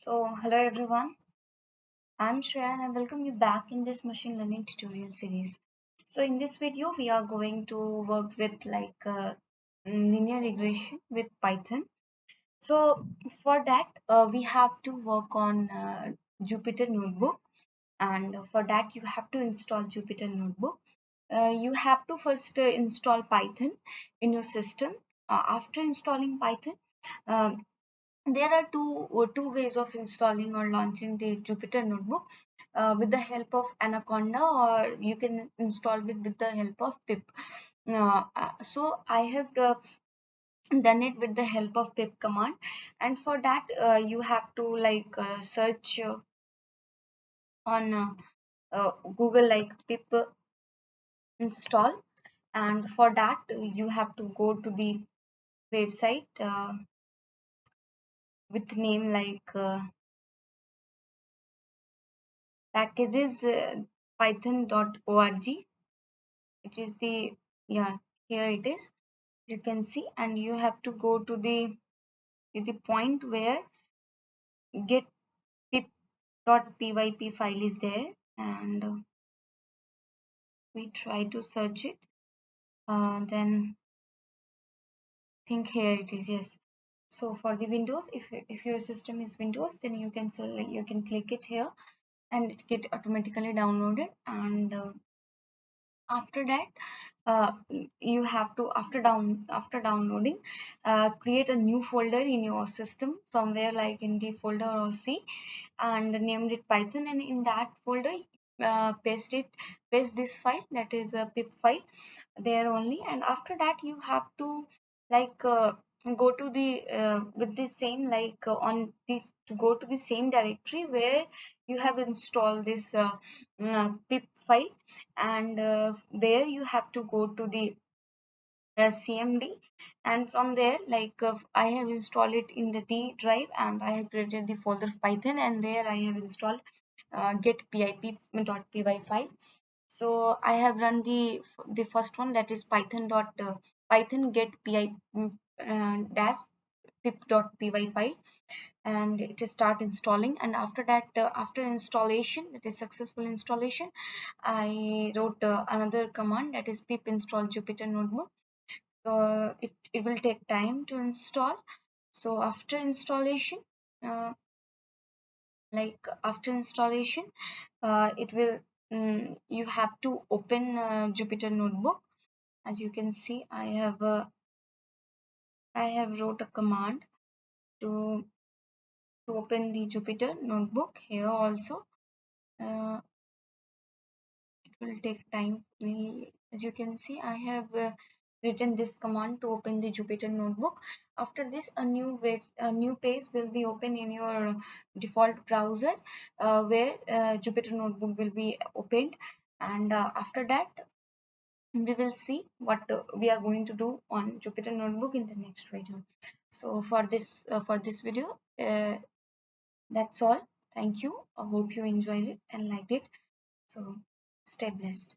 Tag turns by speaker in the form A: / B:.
A: Hello everyone. I'm Shreya and I welcome you back in this machine learning tutorial series. In this video, we are going to work with linear regression with Python. For that, we have to work on Jupyter Notebook, and for that, you have to install Jupyter Notebook. You have to first install Python in your system. After installing Python, um, there are two ways of installing or launching the Jupyter Notebook with the help of Anaconda, or you can install it with the help of pip. I have done it with the help of pip command, and for that you have to search on Google like pip install, and for that you have to go to the website with name packages python.org. It is the, yeah, here it is, you can see, and you have to go to the point where get pip.pyp file is there, and we try to search it. Then think here it is, yes. So for the Windows, if your system is Windows, then you can select, you can click it here and it get automatically downloaded. And after that, uh, you have to, after downloading, create a new folder in your system somewhere like in the folder or C, and named it Python, and in that folder paste this file, that is a pip file, there only. And after that you have to like go to the with the same on this, to go to the same directory where you have installed this pip file, and there you have to go to the CMD, and from there I have installed it in the D drive, and I have created the folder Python, and there I have installed get pip.py file. So I have run the first one, that is python get py dash pip.py file, and it is start installing. And after that, after installation, that is successful installation, I wrote another command, that is pip install Jupyter Notebook. So it will take time to install. So after installation, uh, after installation, it will you have to open Jupyter Notebook. As you can see, I have wrote a command to open the Jupyter Notebook here also. uh, it will take time. As you can see, I have written this command to open the Jupyter Notebook. After this, a new page will be open in your default browser, where Jupyter Notebook will be opened. And after that, we will see what we are going to do on Jupyter Notebook in the next video. So for this video, that's all. Thank you. I hope you enjoyed it and liked it. So stay blessed.